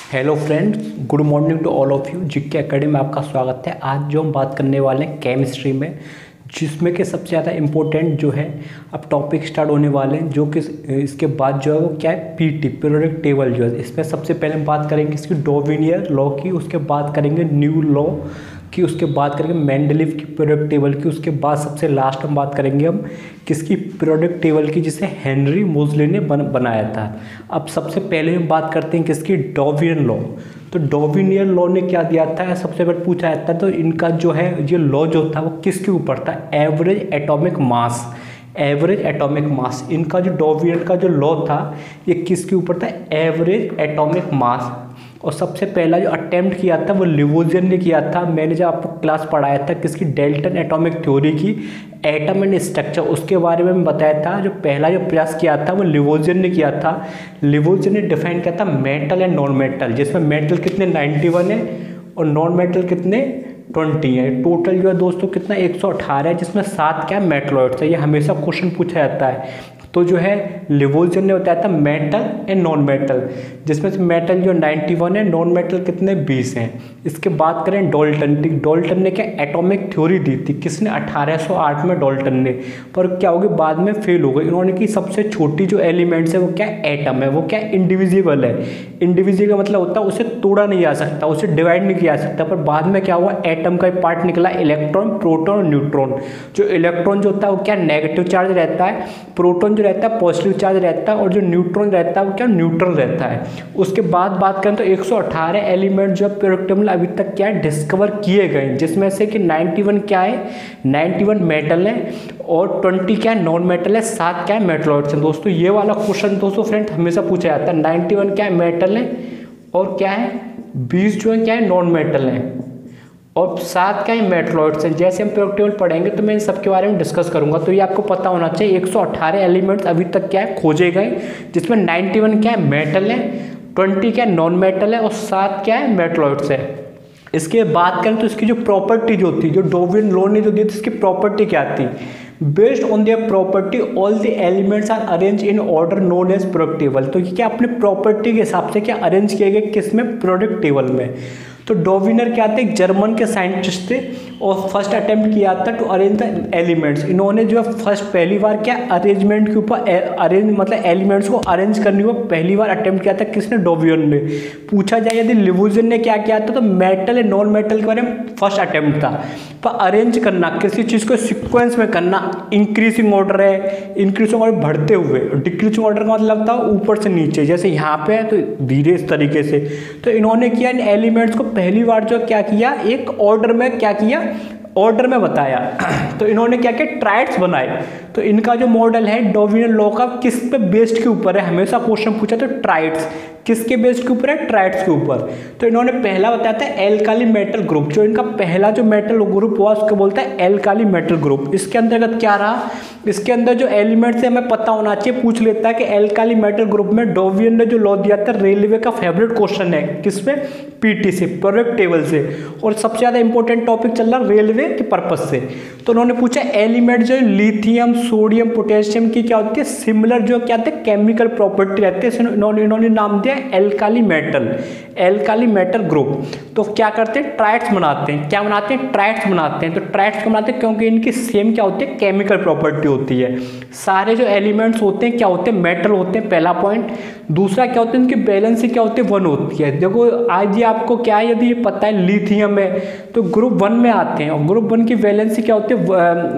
Hello friends, good morning to all of you. GK academy में आपका स्वागत है। आज जो हम बात करने वाले हैं केमिस्ट्री में, जिसमें कि सबसे ज़्यादा इम्पोर्टेंट जो है अब टॉपिक स्टार्ट होने वाले हैं, जो कि इसके बाद जो है वो क्या है, पीटी पीरियोडिक टेबल जो है। इसमें सबसे पहले हम बात करेंगे इसकी डॉर्विनियर लॉ की, उसके बाद करेंगे न्यू लॉ की, उसके बाद करेंगे मेंडलीव की पीरियोडिक टेबल की, उसके बाद सबसे लास्ट हम बात करेंगे हम किसकी पीरियोडिक टेबल की, जिसे हेनरी मोजले ने बनाया था। अब सबसे पहले हम बात करते हैं किसकी, डॉर्विनियर लॉ। तो डॉर्विनियर लॉ ने क्या दिया था, सबसे पहले पूछा जाता है। तो इनका जो है ये लॉ जो था वो किसके ऊपर था, average atomic mass. Average atomic mass, इनका जो डॉर्विनियर का जो लॉ था ये किसके ऊपर था, एवरेज एटॉमिक मास। और सबसे पहला जो अटेम्प्ट किया था वो लिवोजियन ने किया था। मैंने जब आपको क्लास पढ़ाया था किसकी, डेल्टन एटॉमिक थ्योरी की, एटम एंड स्ट्रक्चर, उसके बारे में बताया था। जो पहला जो प्रयास किया था वो लिवोजियन ने किया था। लिवोजियन ने डिफाइन किया था मेटल एंड नॉन मेटल, जिसमें मेटल कितने 91 है और नॉन मेटल कितने 20 है। टोटल जो है दोस्तों कितना 118 है, जिसमें 7 क्या मेटलॉइड्स है। ये हमेशा क्वेश्चन पूछा जाता है। तो जो है लिवोजियन ने बताया था मेटल एंड नॉन मेटल, जिसमें से मेटल जो 91 है, नॉन मेटल कितने 20 हैं। इसके बात करें डाल्टन, डाल्टन ने क्या एटॉमिक थ्योरी दी थी, किसने 1808 में डाल्टन ने, पर क्या हो गया बाद में फेल हो गई। इन्होंने की सबसे छोटी जो एलिमेंट्स है वो क्या एटम है, वो क्या इंडिविजिबल है। इंडिविजिबल का मतलब होता है उसे तोड़ा नहीं जा सकता, उसे डिवाइड नहीं किया जा सकता। पर बाद में क्या हुआ, एटम का पार्ट निकला इलेक्ट्रॉन, प्रोटॉन और न्यूट्रॉन। जो इलेक्ट्रॉन जो होता है वो क्या नेगेटिव चार्ज रहता है, प्रोटॉन जो रहता है पॉजिटिव चार्ज रहता है, और जो न्यूट्रॉन रहता है वो क्या न्यूट्रल रहता है। उसके बाद बात करें तो 118 एलिमेंट जो पीरियोडिक टेबल अभी तक क्या है डिस्कवर किए गए, जिसमें से कि 91 क्या है, 91 मेटल है और 20 क्या है नॉन मेटल है, 7 क्या है मेटलॉइड्स हैं। दोस्तों ये वाला क्वेश्चन दोस्तों फ्रेंड हमेशा पूछा जाता है। 91 क्या है मेटल है और क्या है 20 जो है क्या है नॉन मेटल है और 7 क्या है मेटलॉइड्स हैं। जैसे हम पीरियोडिक टेबल पढ़ेंगे तो मैं इन सबके बारे में डिस्कस करूंगा। तो ये आपको पता होना चाहिए 118 एलिमेंट्स अभी तक क्या है खोजे गए, जिसमें 91 क्या है मेटल है, 20 क्या है नॉन मेटल है और 7 क्या है मेटलॉइड्स है। इसके बात करें तो इसकी जो प्रॉपर्टी जो थी, जो डॉर्विन लॉ ने जो दी थी, इसकी प्रॉपर्टी क्या थी, based on their property all the elements are arrange in order known as periodic table. तो ये क्या अपने प्रॉपर्टी के हिसाब से क्या अरेंज किए गए, किसमें, पीरियोडिक टेबल में। तो डॉर्विनियर क्या थे, जर्मन के साइंटिस्ट थे और फर्स्ट अटेम्प्ट किया था टू अरेंज द एलिमेंट्स। इन्होंने जो है फर्स्ट पहली बार क्या अरेंजमेंट के ऊपर अरेंज मतलब एलिमेंट्स को अरेंज करने को पहली बार अटेम्प्ट किया था, किसने, डॉर्विनियर ने। पूछा जाए यदि लिवोजियन ने क्या किया था, तो मेटल एंड नॉन मेटल के बारे में फर्स्ट अटेम्प्ट था। पर अरेंज करना, किसी चीज़ को सिक्वेंस में करना, इंक्रीजिंग ऑर्डर है, इंक्रीजिंग ऑर्डर बढ़ते हुए, डिक्रीजिंग ऑर्डर का मतलब था ऊपर से नीचे, जैसे यहाँ पे है तो धीरे इस तरीके से। तो इन्होंने किया इन एलिमेंट्स को पहली बार जो क्या किया, एक ऑर्डर में क्या किया, ऑर्डर में बताया। तो इन्होंने क्या किया, ट्राइड्स बनाए। तो इनका जो मॉडल है डॉर्विनियर लॉ का किस पे बेस्ड के ऊपर है, हमेशा क्वेश्चन पूछा तो ट्राइड्स किसके बेस्ड के ऊपर है, ट्राइड्स के ऊपर। तो इन्होंने पहला बताया था एल्काली मेटल ग्रुप, जो इनका पहला जो मेटल ग्रुप हुआ उसको बोलता है एल्काली मेटल ग्रुप। इसके अंतर्गत क्या रहा, इसके अंदर जो एलिमेंट्स है हमें पता होना चाहिए, पूछ लेता है कि एल्काली मेटल ग्रुप में डॉर्विनियर ने जो लॉ दिया था, रेलवे का फेवरेट क्वेश्चन है, किसमें, पीटी से, पीरियोडिक टेबल से। और सबसे ज्यादा इंपॉर्टेंट टॉपिक चल रहा रेलवे के पर्पज से। तो उन्होंने पूछा एलिमेंट जो लिथियम, सोडियम, पोटेशियम की क्या होती है, सिमिलर जो क्या होते हैं केमिकल प्रॉपर्टी रहते हैं। इन्होंने नाम दिया alkali metal, alkali metal group. तो क्या करते हैं, ट्राइड्स बनाते हैं। क्या बनाते हैं, ट्राइड्स बनाते हैं। तो ट्राइड्स क्यों बनाते हैं, क्योंकि इनकी सेम क्या होती है, केमिकल प्रॉपर्टी होती है। सारे जो एलिमेंट्स होते हैं क्या होते हैं, मेटल होते हैं, पहला पॉइंट। दूसरा क्या होता है, इनकी बैलेंसी क्या होती है, 1 होती है। देखो आज ये आपको क्या है, यदि ये पता है लिथियम है तो ग्रुप 1 में आते हैं, और ग्रुप 1 की वैलेंसी क्या होती है,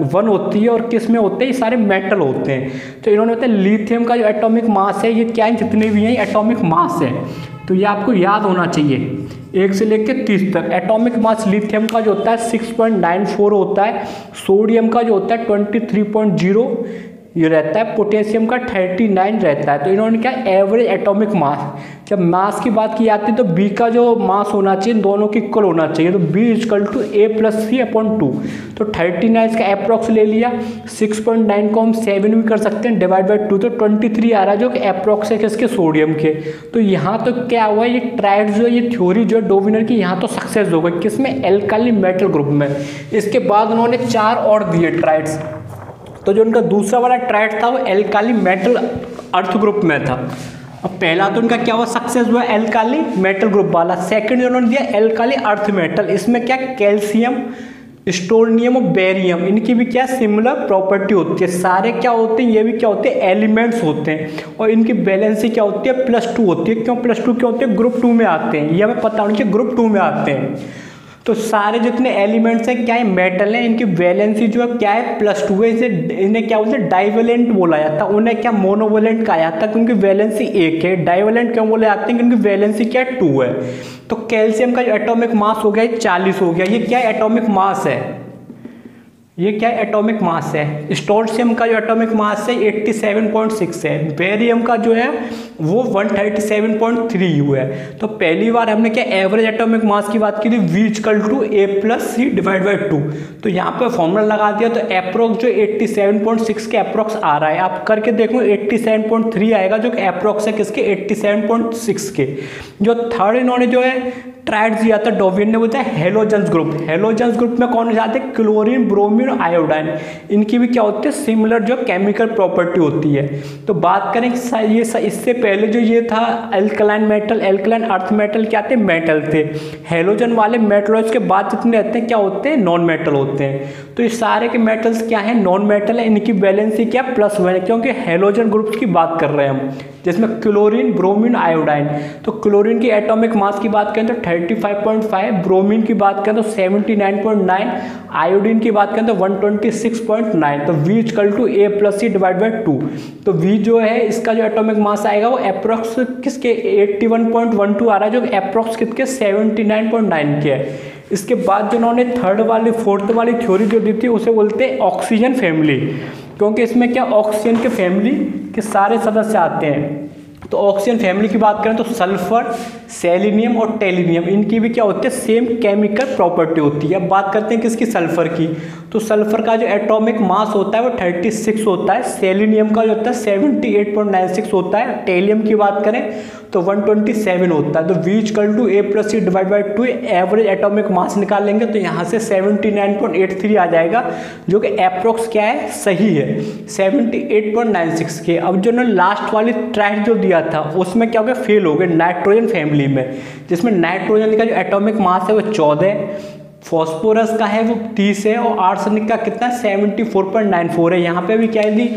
1 होती है। और किस में होते हैं, ये सारे मेटल होते हैं। तो इन्होंने बताया लिथियम का जो एटॉमिक मास है, ये क्या है, जितने भी हैं एटॉमिक मास है। तो ये आपको याद होना चाहिए 1 से लेकर 30 तक। एटॉमिक मास लिथियम का जो होता है 6.94 होता है, सोडियम का जो होता है 23.0 ये रहता है, पोटेशियम का 39 रहता है। तो इन्होंने क्या एवरेज एटॉमिक मास, जब मास की बात की जाती है तो बी का जो मास होना चाहिए दोनों की इक्वल होना चाहिए। तो B equal to A plus C upon 2। तो 39 का अप्रॉक्स ले लिया, 6.9 को हम 7 भी कर सकते हैं डिवाइड बाई 2, तो 23 आ रहा है जो कि अप्रॉक्स है किसके, सोडियम के। तो यहाँ तो क्या हुआ, ये ट्राइड जो है, ये थ्योरी जो है डॉर्विनियर की यहाँ तो सक्सेस हो गई, किसमें, एल्काली मेटल ग्रुप में। इसके बाद उन्होंने 4 और दिए ट्राइड्स। तो जो उनका दूसरा वाला ट्राइड था वो एल्काली मेटल अर्थ ग्रुप में था। अब पहला तो उनका क्या हुआ सक्सेस हुआ एल्काली मेटल ग्रुप वाला। सेकंड उन्होंने दिया एल्काली अर्थ मेटल, इसमें क्या कैल्शियम, स्टोनियम और बेरियम, इनकी भी क्या सिमिलर प्रॉपर्टी होती है। सारे क्या होते हैं, ये भी क्या होते हैं एलिमेंट्स होते हैं, और इनकी वैलेंसी क्या होती है +2 होती है। क्यों +2 क्यों होते हैं, ग्रुप 2 में आते हैं, ये हमें पता होना चाहिए ग्रुप 2 में आते हैं। तो सारे जितने एलिमेंट्स हैं क्या है मेटल हैं, इनकी वैलेंसी जो है क्या है +2 है। इसे इन्हें क्या बोलते हैं डाइवेलेंट बोला जाता है, उन्हें क्या मोनोवेलेंट कहा जाता है क्योंकि वैलेंसी 1 है। डाइवेलेंट क्यों बोले जाते हैं क्योंकि वैलेंसी क्या है 2 है। तो कैल्शियम का जो एटॉमिक मास हो गया 40 हो गया, ये क्या एटॉमिक मास है, ये क्या एटॉमिक मास है। स्टोनशियम का जो एटॉमिक मास है 87.6 है। बेरियम का जो है वो 137.3 यू है। तो पहली बार हमने क्या एवरेज एटॉमिक मास की बात की थी V=A+C/2। तो यहाँ पे फॉर्मूला लगा दिया तो अप्रोक्स जो 87.6 के अप्रोक्स आ रहा है। आप करके देखो 87.3 आएगा जो कि अप्रोक्स है किसके 87.6 के। जो थर्ड इन्होंने जो है ट्राइड्स दिया था डॉविन ने, बोलता है हेलोजेंस ग्रुप। हेलोजेंस ग्रुप में कौन जाते हैं क्लोरीन, ब्रोमीन, आयोडाइन, इनकी भी क्या होती है सिमिलर जो केमिकल प्रॉपर्टी होती है। तो बात करें ये इससे पहले जो ये था alkaline metal, alkaline earth metal क्या थे मेटल थे। हेलोजन वाले मेटल्स के बाद जितने रहते हैं क्या होते हैं नॉन मेटल होते हैं। तो ये सारे के मेटल्स क्या है नॉन मेटल है, इनकी वैलेंसी क्या +1 है क्योंकि हेलोजन ग्रुप्स की बात कर रहे हैं हम, जिसमें क्लोरीन, ब्रोमीन, आयोडाइन। तो क्लोरीन की एटॉमिक मास की बात करें तो 35.5, ब्रोमीन की बात करें तो 79.9, आयोडीन की बात करें तो 126.9। तो V=A+C/2। तो V जो है इसका जो एटॉमिक मास आएगा वो अप्रोक्स किसके 81.12 आ रहा है, जो अप्रोक्स किसके 79.9 के है। इसके बाद जो उन्होंने फोर्थ वाली थ्योरी जो दी थी उसे बोलते हैं ऑक्सीजन फैमिली, क्योंकि इसमें क्या ऑक्सीजन के फैमिली के सारे सदस्य आते हैं। तो ऑक्सीजन फैमिली की बात करें तो सल्फर, सेलेनियम और टेलिनियम, इनकी भी क्या होती है सेम केमिकल प्रॉपर्टी होती है। अब बात करते हैं किसकी सल्फर की। तो सल्फर का जो एटॉमिक मास होता है वो 36 होता है। सेलेनियम का जो होता है 78.96 होता है। टेलियम की बात करें तो 127 होता है। तो V=A+C/2 एवरेज एटॉमिक मास निकालेंगे तो यहाँ से 79.83 आ जाएगा, जो कि अप्रोक्स क्या है सही है 78.96 के। अब जो लास्ट वाली ट्राइड जो दिया था उसमें क्या हो गया फेल हो गए नाइट्रोजन फैमिली में, जिसमें नाइट्रोजन का जो एटॉमिक मास है वो 14 है, फॉस्फोरस का है वो 30 है और आर्सेनिक का कितना 74.94 है। यहाँ पे भी क्या है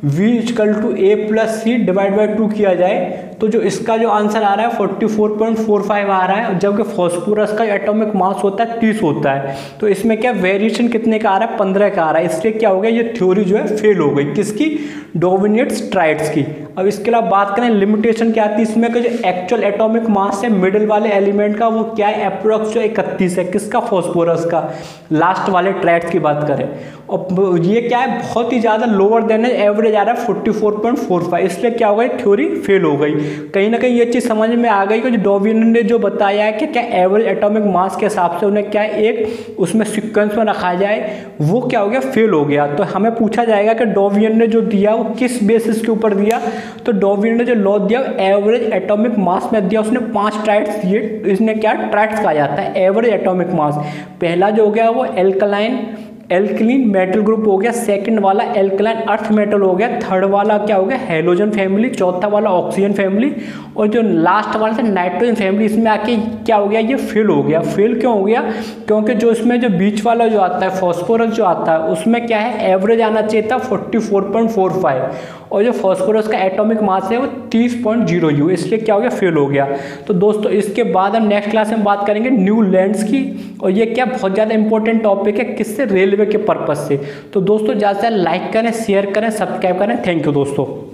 V=A+C/2 किया जाए तो जो इसका जो आंसर आ रहा है 44.45 आ रहा है, जबकि फॉस्फोरस का एटॉमिक मास होता है 30 होता है। तो इसमें क्या वेरिएशन कितने का आ रहा है 15 का आ रहा है। इसलिए क्या हो गया ये थ्योरी जो है फेल हो गई किसकी डोविनियट्स ट्राइड्स की। अब इसके अलावा बात करें लिमिटेशन क्या आती है इसमें कि जो एक्चुअल एटॉमिक मास है मिडिल वाले एलिमेंट का वो क्या है अप्रोक्स जो 31 है, किसका फॉस्फोरस का, लास्ट वाले ट्राइड्स की बात करें। और ये क्या है बहुत ही ज़्यादा लोअर देन है, एवरेज आ रहा है 44.45, इसलिए क्या हो गई थ्योरी फेल हो गई। कहीं ना कहीं ये चीज़ समझ में आ गई कि जो डॉविन ने जो बताया है कि क्या एवरेज एटॉमिक मास के हिसाब से उन्हें क्या एक उसमें सीक्वेंस में रखा जाए, वो क्या हो गया फेल हो गया। तो हमें पूछा जाएगा कि डॉविन ने जो दिया वो किस बेसिस के ऊपर दिया। तो डॉविन ने जो लॉ दिया एवरेज एटॉमिक मास में दिया, उसने 5 ट्राइड्स दिए। इसने क्या ट्राइड्स कहा जाता है एवरेज एटॉमिक मास। पहला जो हो गया वो एल्कलीन मेटल ग्रुप हो गया, सेकंड वाला एल्कलाइन अर्थ मेटल हो गया, थर्ड वाला क्या हो गया हेलोजन फैमिली, चौथा वाला ऑक्सीजन फैमिली और जो लास्ट वाला था नाइट्रोजन फैमिली। इसमें आके क्या हो गया ये फेल हो गया। फेल क्यों हो गया क्योंकि जो इसमें जो बीच वाला जो आता है फॉस्फोरस जो आता है उसमें क्या है एवरेज आना चाहिए था 44.45 और जो फॉस्फोरस का एटॉमिक मास है वो 30.0 यू, इसलिए क्या हो गया फेल हो गया। तो दोस्तों इसके बाद हम नेक्स्ट क्लास में बात करेंगे न्यू लैंड्स की, और ये क्या बहुत ज़्यादा इंपॉर्टेंट टॉपिक है किससे रेलवे के पर्पज़ से। तो दोस्तों ज़्यादा से ज़्यादा लाइक करें, शेयर करें, सब्सक्राइब करें। थैंक यू दोस्तों।